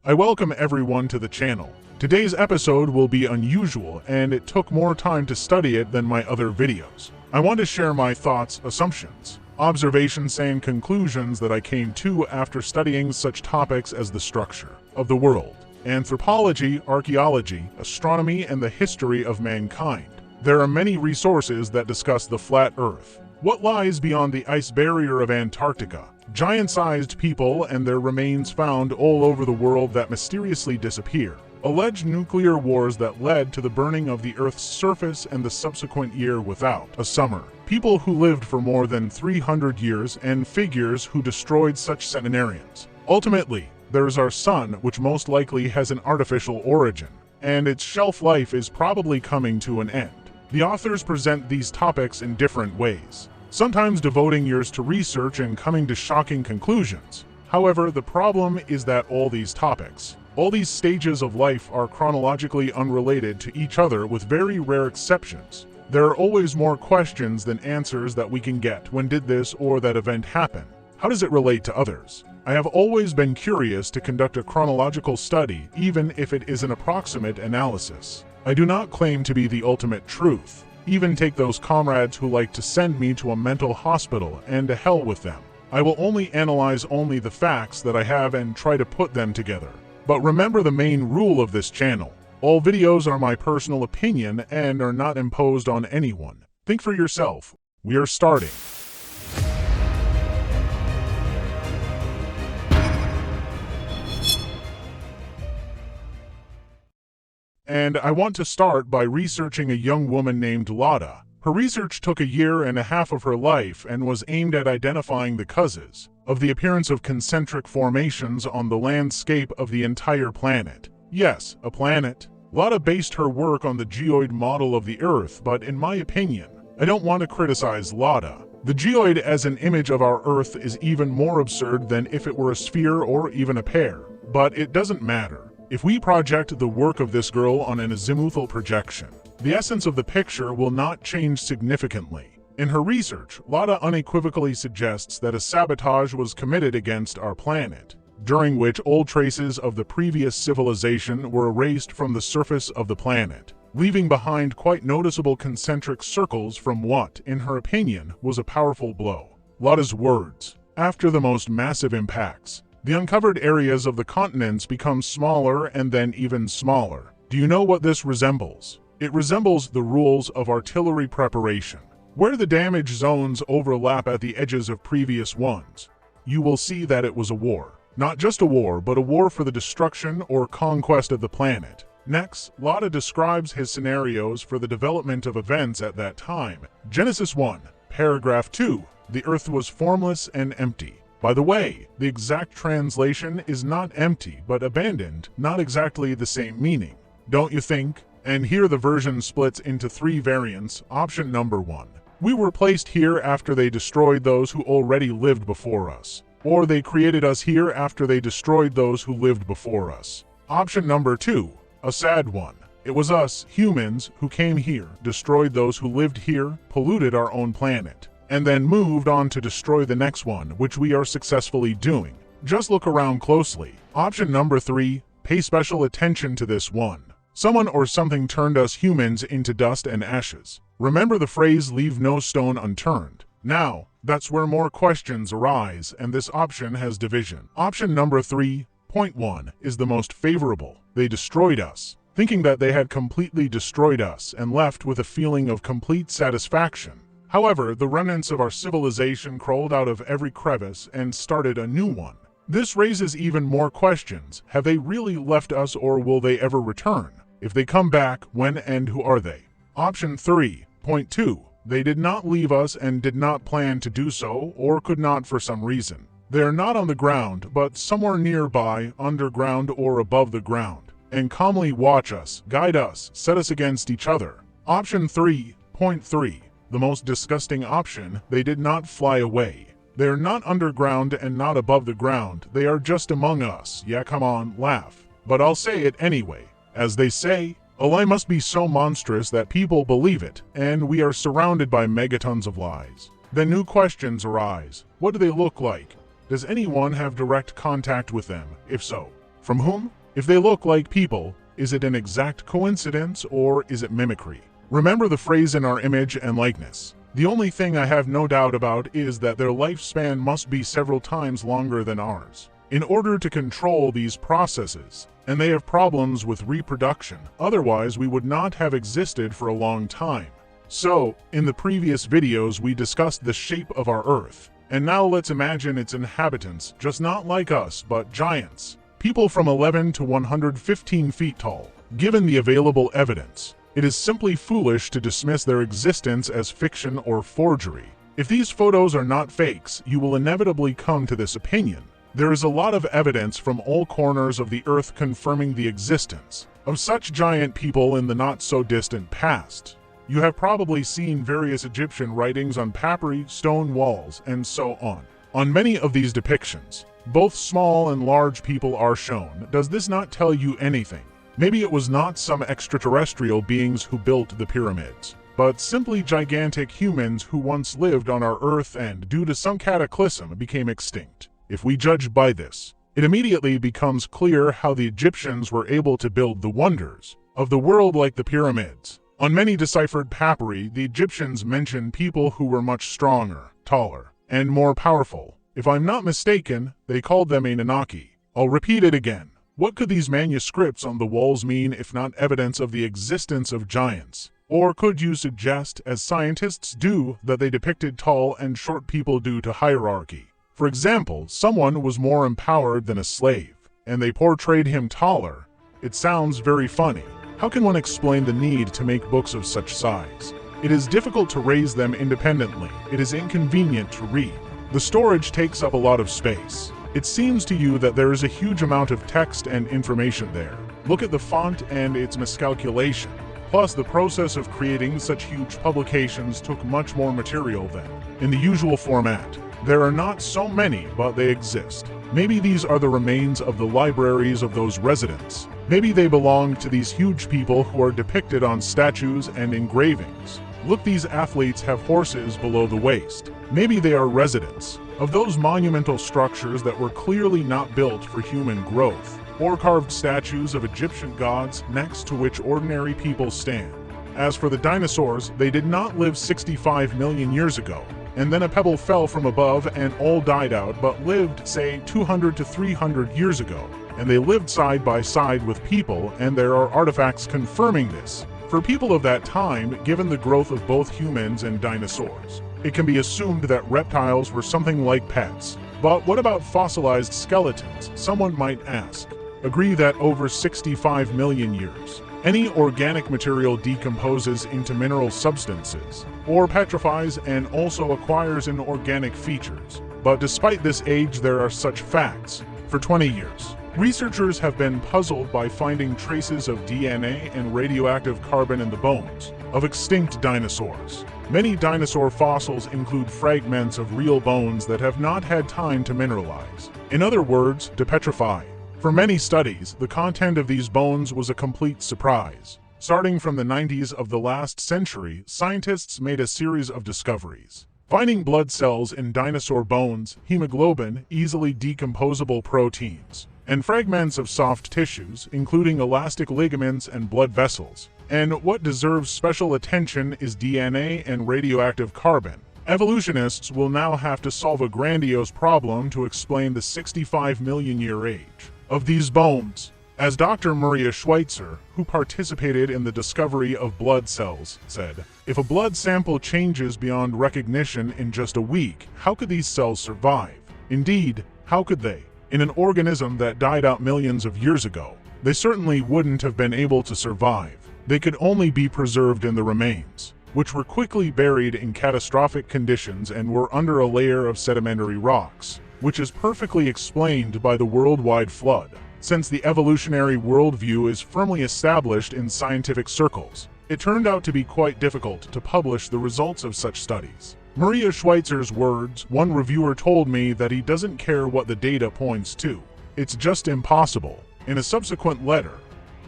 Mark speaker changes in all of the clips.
Speaker 1: I welcome everyone to the channel. Today's episode will be unusual, and it took more time to study it than my other videos. I want to share my thoughts, assumptions, observations, and conclusions that I came to after studying such topics as the structure of the world, anthropology, archaeology, astronomy, and the history of mankind. There are many resources that discuss the flat Earth, what lies beyond the ice barrier of Antarctica, giant-sized people and their remains found all over the world that mysteriously disappear, alleged nuclear wars that led to the burning of the Earth's surface and the subsequent year without a summer, people who lived for more than 300 years, and figures who destroyed such centenarians. Ultimately, there is our sun, which most likely has an artificial origin, and its shelf life is probably coming to an end. The authors present these topics in different ways, sometimes devoting years to research and coming to shocking conclusions. However, the problem is that all these topics, all these stages of life are chronologically unrelated to each other with very rare exceptions. There are always more questions than answers that we can get. When did this or that event happen? How does it relate to others? I have always been curious to conduct a chronological study, even if it is an approximate analysis. I do not claim to be the ultimate truth. Even take those comrades who like to send me to a mental hospital, and to hell with them. I will only analyze the facts that I have and try to put them together. But remember the main rule of this channel. All videos are my personal opinion and are not imposed on anyone. Think for yourself. We are starting. And I want to start by researching a young woman named Lotta. Her research took 1.5 years of her life and was aimed at identifying the causes of the appearance of concentric formations on the landscape of the entire planet. Yes, a planet. Lotta based her work on the geoid model of the Earth, but in my opinion, I don't want to criticize Lotta. The geoid as an image of our Earth is even more absurd than if it were a sphere or even a pear. But it doesn't matter. If we project the work of this girl on an azimuthal projection, the essence of the picture will not change significantly. In her research, Lotta unequivocally suggests that a sabotage was committed against our planet, during which all traces of the previous civilization were erased from the surface of the planet, leaving behind quite noticeable concentric circles from what, in her opinion, was a powerful blow. Lotta's words: after the most massive impacts, the uncovered areas of the continents become smaller and then even smaller. Do you know what this resembles? It resembles the rules of artillery preparation, where the damage zones overlap at the edges of previous ones. You will see that it was a war. Not just a war, but a war for the destruction or conquest of the planet. Next, Lotta describes his scenarios for the development of events at that time. Genesis 1, paragraph 2, the Earth was formless and empty. By the way, the exact translation is not empty, but abandoned, not exactly the same meaning, don't you think? And here the version splits into 3 variants. Option number 1. We were placed here after they destroyed those who already lived before us. Or they created us here after they destroyed those who lived before us. Option number 2. A sad one. It was us, humans, who came here, destroyed those who lived here, polluted our own planet, and then moved on to destroy the next one, which we are successfully doing. Just look around closely. Option number 3, pay special attention to this one. Someone or something turned us humans into dust and ashes. Remember the phrase, leave no stone unturned. Now, that's where more questions arise, and this option has division. Option number 3.1 is the most favorable. They destroyed us, thinking that they had completely destroyed us and left with a feeling of complete satisfaction. However, the remnants of our civilization crawled out of every crevice and started a new one. This raises even more questions. Have they really left us, or will they ever return? If they come back, when and who are they? Option 3.2. They did not leave us and did not plan to do so, or could not for some reason. They are not on the ground, but somewhere nearby, underground or above the ground, and calmly watch us, guide us, set us against each other. Option 3.3. The most disgusting option, they did not fly away. They are not underground and not above the ground, they are just among us. Yeah, come on, laugh. But I'll say it anyway. As they say, a lie must be so monstrous that people believe it, and we are surrounded by megatons of lies. Then new questions arise. What do they look like? Does anyone have direct contact with them? If so, From whom? If they look like people, is it an exact coincidence or is it mimicry? Remember the phrase "in our image and likeness." The only thing I have no doubt about is that their lifespan must be several times longer than ours. In order to control these processes, and they have problems with reproduction, otherwise we would not have existed for a long time. So, in the previous videos we discussed the shape of our Earth, and now let's imagine its inhabitants, just not like us, but giants. People from 11 to 115 feet tall. Given the available evidence, it is simply foolish to dismiss their existence as fiction or forgery. If these photos are not fakes, you will inevitably come to this opinion. There is a lot of evidence from all corners of the Earth confirming the existence of such giant people in the not-so-distant past. You have probably seen various Egyptian writings on papyri, stone walls, and so on. On many of these depictions, both small and large people are shown. Does this not tell you anything? Maybe it was not some extraterrestrial beings who built the pyramids, but simply gigantic humans who once lived on our Earth and, due to some cataclysm, became extinct. If we judge by this, it immediately becomes clear how the Egyptians were able to build the wonders of the world like the pyramids. On many deciphered papyri, the Egyptians mention people who were much stronger, taller, and more powerful. If I'm not mistaken, they called them Anunnaki. I'll repeat it again. What could these manuscripts on the walls mean if not evidence of the existence of giants? Or could you suggest, as scientists do, that they depicted tall and short people due to hierarchy? For example, someone was more empowered than a slave, and they portrayed him taller. It sounds very funny. How can one explain the need to make books of such size? It is difficult to raise them independently. It is inconvenient to read. The storage takes up a lot of space. It seems to you that there is a huge amount of text and information there. Look at the font and its miscalculation. Plus, the process of creating such huge publications took much more material than in the usual format. There are not so many, but they exist. Maybe these are the remains of the libraries of those residents. Maybe they belong to these huge people who are depicted on statues and engravings. Look, these athletes have horses below the waist. Maybe they are residents of those monumental structures that were clearly not built for human growth, or carved statues of Egyptian gods next to which ordinary people stand. As for the dinosaurs, they did not live 65 million years ago, and then a pebble fell from above and all died out, but lived, say, 200 to 300 years ago. And they lived side by side with people, and there are artifacts confirming this. For people of that time, given the growth of both humans and dinosaurs, it can be assumed that reptiles were something like pets. But what about fossilized skeletons, someone might ask? Agree that over 65 million years, any organic material decomposes into mineral substances, or petrifies and also acquires inorganic features. But despite this age, there are such facts. For 20 years, researchers have been puzzled by finding traces of DNA and radioactive carbon in the bones of extinct dinosaurs. Many dinosaur fossils include fragments of real bones that have not had time to mineralize. In other words, to petrify. For many studies, the content of these bones was a complete surprise. Starting from the 90s of the last century, scientists made a series of discoveries, finding blood cells in dinosaur bones, hemoglobin, easily decomposable proteins, and fragments of soft tissues, including elastic ligaments and blood vessels. And what deserves special attention is DNA and radioactive carbon. Evolutionists will now have to solve a grandiose problem to explain the 65 million year age of these bones. As Dr. Maria Schweitzer, who participated in the discovery of blood cells, said, if a blood sample changes beyond recognition in just a week, how could these cells survive? Indeed, how could they? In an organism that died out millions of years ago, they certainly wouldn't have been able to survive. They could only be preserved in the remains, which were quickly buried in catastrophic conditions and were under a layer of sedimentary rocks, which is perfectly explained by the worldwide flood. Since the evolutionary worldview is firmly established in scientific circles, it turned out to be quite difficult to publish the results of such studies. Maria Schweitzer's words, one reviewer told me that he doesn't care what the data points to. It's just impossible. In a subsequent letter,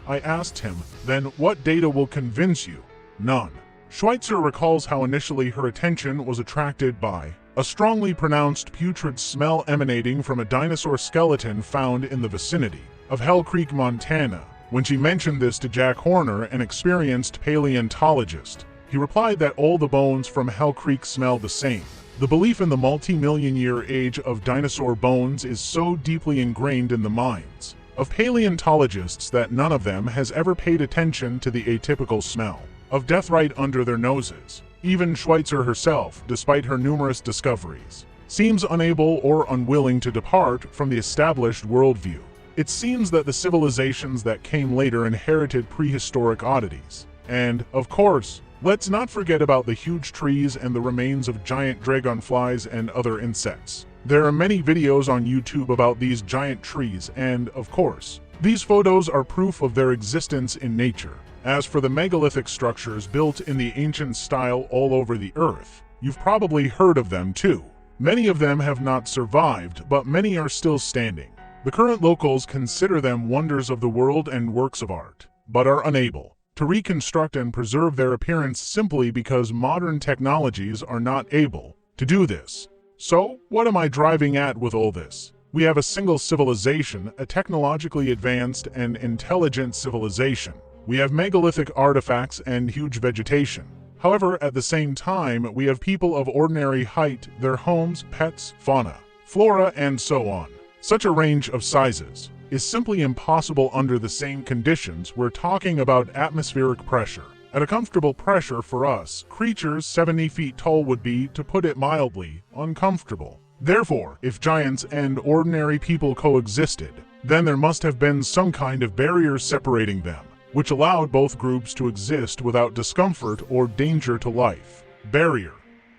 Speaker 1: I asked him, then what data will convince you? None. Schweitzer recalls how initially her attention was attracted by a strongly pronounced putrid smell emanating from a dinosaur skeleton found in the vicinity. of Hell Creek, Montana. When she mentioned this to Jack Horner, an experienced paleontologist, he replied that all the bones from Hell Creek smell the same. The belief in the multi-million-year age of dinosaur bones is so deeply ingrained in the minds of paleontologists that none of them has ever paid attention to the atypical smell of death right under their noses. Even Schweitzer herself, despite her numerous discoveries, seems unable or unwilling to depart from the established worldview. It seems that the civilizations that came later inherited prehistoric oddities. And, of course, let's not forget about the huge trees and the remains of giant dragonflies and other insects. There are many videos on YouTube about these giant trees and, of course, these photos are proof of their existence in nature. As for the megalithic structures built in the ancient style all over the earth, you've probably heard of them too. Many of them have not survived, but many are still standing. The current locals consider them wonders of the world and works of art, but are unable to reconstruct and preserve their appearance simply because modern technologies are not able to do this. So, what am I driving at with all this? We have a single civilization, a technologically advanced and intelligent civilization. We have megalithic artifacts and huge vegetation. However, at the same time, we have people of ordinary height, their homes, pets, fauna, flora, and so on. Such a range of sizes is simply impossible under the same conditions. We're talking about atmospheric pressure. At a comfortable pressure for us, creatures 70 feet tall would be, to put it mildly, uncomfortable. Therefore, if giants and ordinary people coexisted, then there must have been some kind of barrier separating them, which allowed both groups to exist without discomfort or danger to life. Barrier,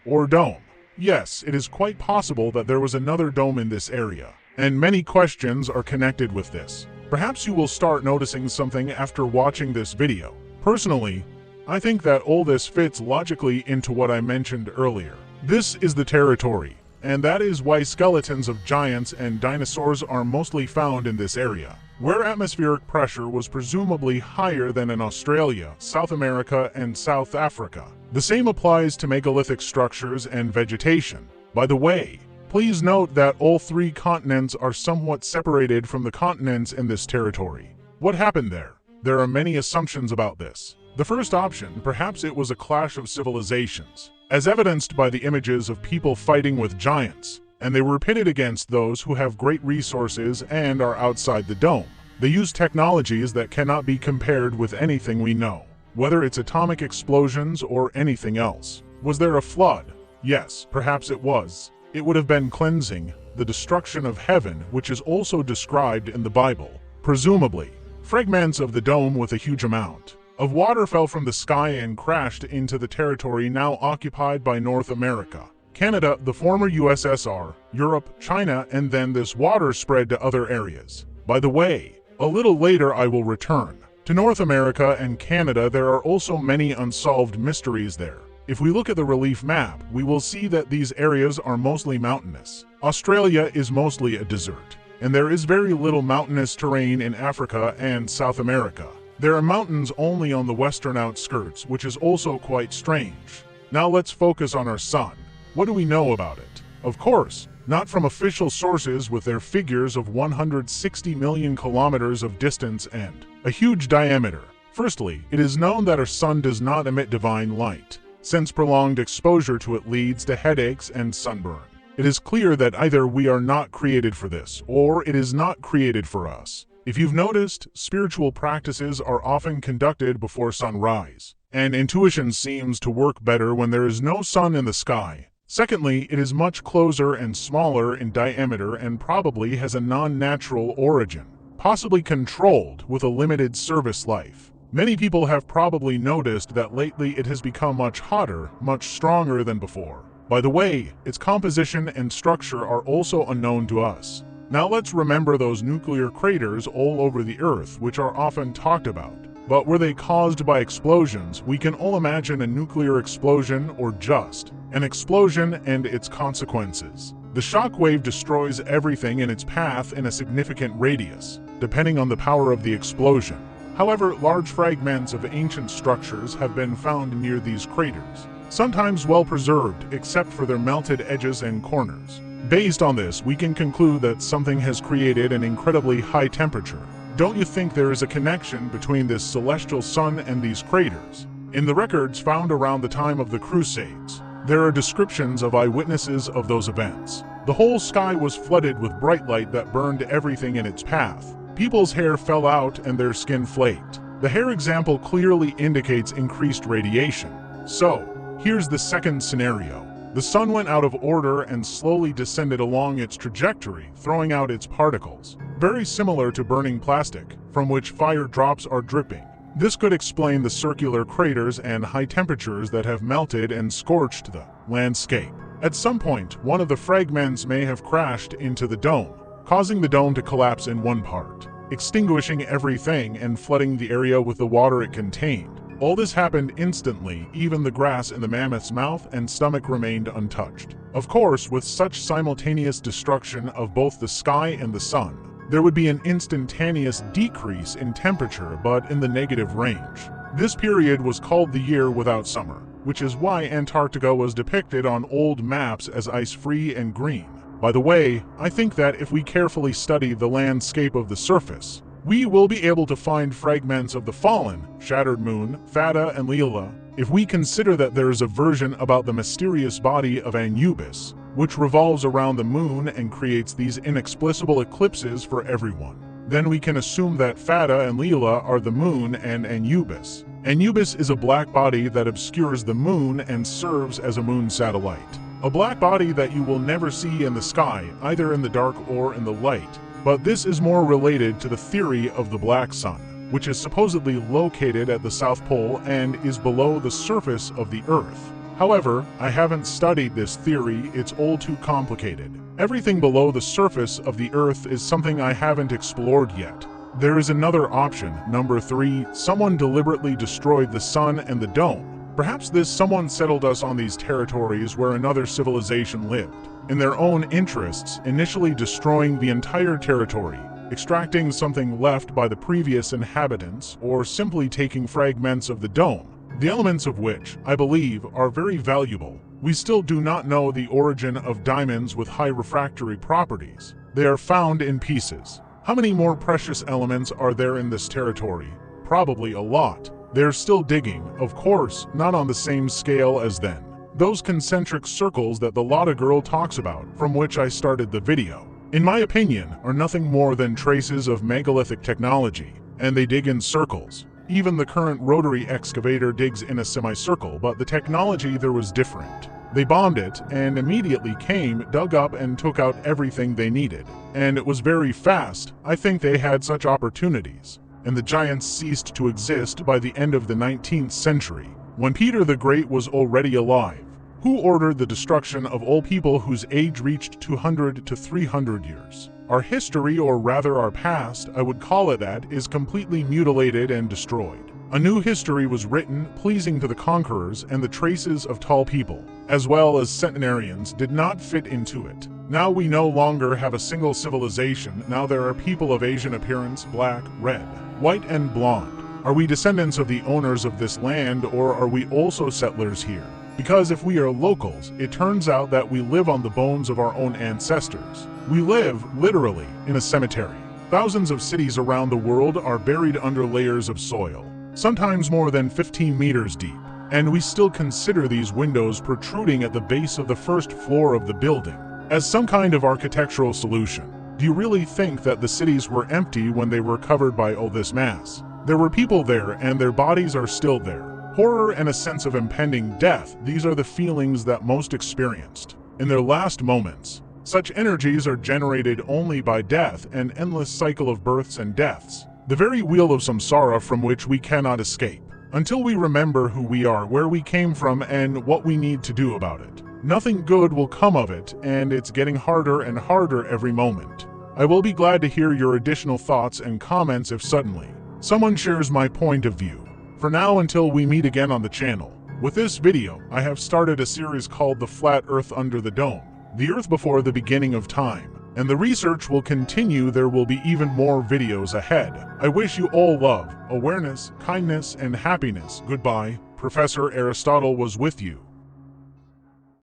Speaker 1: or dome. Yes, it is quite possible that there was another dome in this area, and many questions are connected with this. Perhaps you will start noticing something after watching this video. Personally, I think that all this fits logically into what I mentioned earlier. This is the territory, and that is why skeletons of giants and dinosaurs are mostly found in this area, where atmospheric pressure was presumably higher than in Australia, South America, and South Africa. The same applies to megalithic structures and vegetation. By the way, please note that all three continents are somewhat separated from the continents in this territory. What happened there? There are many assumptions about this. The first option, perhaps it was a clash of civilizations, as evidenced by the images of people fighting with giants, and they were pitted against those who have great resources and are outside the dome. They use technologies that cannot be compared with anything we know, whether it's atomic explosions or anything else. Was there a flood? Yes, perhaps it was. It would have been cleansing, the destruction of heaven, which is also described in the Bible. Presumably, fragments of the dome with a huge amount of water fell from the sky and crashed into the territory now occupied by North America, Canada, the former USSR, Europe, China, and then this water spread to other areas. By the way, a little later I will return to North America and Canada. There are also many unsolved mysteries there. If we look at the relief map, we will see that these areas are mostly mountainous. Australia is mostly a desert, and there is very little mountainous terrain in Africa and South America. There are mountains only on the western outskirts, which is also quite strange. Now let's focus on our sun. What do we know about it? Of course, not from official sources with their figures of 160 million kilometers of distance and a huge diameter. Firstly, it is known that our sun does not emit divine light, since prolonged exposure to it leads to headaches and sunburn. It is clear that either we are not created for this, or it is not created for us. If you've noticed, spiritual practices are often conducted before sunrise, and intuition seems to work better when there is no sun in the sky. Secondly, it is much closer and smaller in diameter and probably has a non-natural origin, possibly controlled with a limited service life. Many people have probably noticed that lately it has become much hotter, much stronger than before. By the way, its composition and structure are also unknown to us. Now let's remember those nuclear craters all over the Earth, which are often talked about. But were they caused by explosions? We can all imagine a nuclear explosion or just an explosion and its consequences. The shock wave destroys everything in its path in a significant radius, depending on the power of the explosion. However, large fragments of ancient structures have been found near these craters, sometimes well preserved except for their melted edges and corners. Based on this, we can conclude that something has created an incredibly high temperature. Don't you think there is a connection between this celestial sun and these craters? In the records found around the time of the Crusades, there are descriptions of eyewitnesses of those events. The whole sky was flooded with bright light that burned everything in its path. People's hair fell out and their skin flaked. The hair example clearly indicates increased radiation. So, here's the second scenario. The sun went out of order and slowly descended along its trajectory, throwing out its particles. Very similar to burning plastic, from which fire drops are dripping. This could explain the circular craters and high temperatures that have melted and scorched the landscape. At some point, one of the fragments may have crashed into the dome, causing the dome to collapse in one part, extinguishing everything and flooding the area with the water it contained. All this happened instantly, even the grass in the mammoth's mouth and stomach remained untouched. Of course, with such simultaneous destruction of both the sky and the sun, there would be an instantaneous decrease in temperature, but in the negative range. This period was called the year without summer, which is why Antarctica was depicted on old maps as ice-free and green. By the way, I think that if we carefully study the landscape of the surface, we will be able to find fragments of the fallen, shattered moon, Fata and Leela, if we consider that there is a version about the mysterious body of Anubis, which revolves around the moon and creates these inexplicable eclipses for everyone. Then we can assume that Fata and Leela are the moon and Anubis. Anubis is a black body that obscures the moon and serves as a moon satellite. A black body that you will never see in the sky, either in the dark or in the light. But this is more related to the theory of the black sun, which is supposedly located at the South Pole and is below the surface of the Earth. However, I haven't studied this theory, it's all too complicated. Everything below the surface of the Earth is something I haven't explored yet. There is another option, number 3, someone deliberately destroyed the sun and the dome. Perhaps this someone settled us on these territories where another civilization lived, in their own interests, initially destroying the entire territory, extracting something left by the previous inhabitants, or simply taking fragments of the dome, the elements of which, I believe, are very valuable. We still do not know the origin of diamonds with high refractory properties. They are found in pieces. How many more precious elements are there in this territory? Probably a lot. They're still digging, of course, not on the same scale as then. Those concentric circles that the Lotta girl talks about, from which I started the video, in my opinion, are nothing more than traces of megalithic technology, and they dig in circles. Even the current rotary excavator digs in a semicircle, but the technology there was different. They bombed it, and immediately came, dug up, and took out everything they needed. And it was very fast. I think they had such opportunities. And the giants ceased to exist by the end of the 19th century, when Peter the Great was already alive, who ordered the destruction of all people whose age reached 200 to 300 years. Our history, or rather our past, I would call it that, is completely mutilated and destroyed. A new history was written, pleasing to the conquerors, and the traces of tall people, as well as centenarians, did not fit into it. Now we no longer have a single civilization. Now there are people of Asian appearance, black, red, white, and blonde. Are we descendants of the owners of this land, or are we also settlers here? Because if we are locals, it turns out that we live on the bones of our own ancestors. We live, literally, in a cemetery. Thousands of cities around the world are buried under layers of soil, sometimes more than 15 meters deep. And we still consider these windows protruding at the base of the first floor of the building as some kind of architectural solution. Do you really think that the cities were empty when they were covered by all this mass? There were people there, and their bodies are still there. Horror and a sense of impending death, these are the feelings that most experienced in their last moments. Such energies are generated only by death, an endless cycle of births and deaths, the very wheel of samsara from which we cannot escape, until we remember who we are, where we came from, and what we need to do about it. Nothing good will come of it, and it's getting harder and harder every moment. I will be glad to hear your additional thoughts and comments if suddenly someone shares my point of view. For now, until we meet again on the channel. With this video, I have started a series called The Flat Earth Under the Dome, the Earth Before the Beginning of Time. And the research will continue. There will be even more videos ahead. I wish you all love, awareness, kindness, and happiness. Goodbye. Professor Aristotle was with you.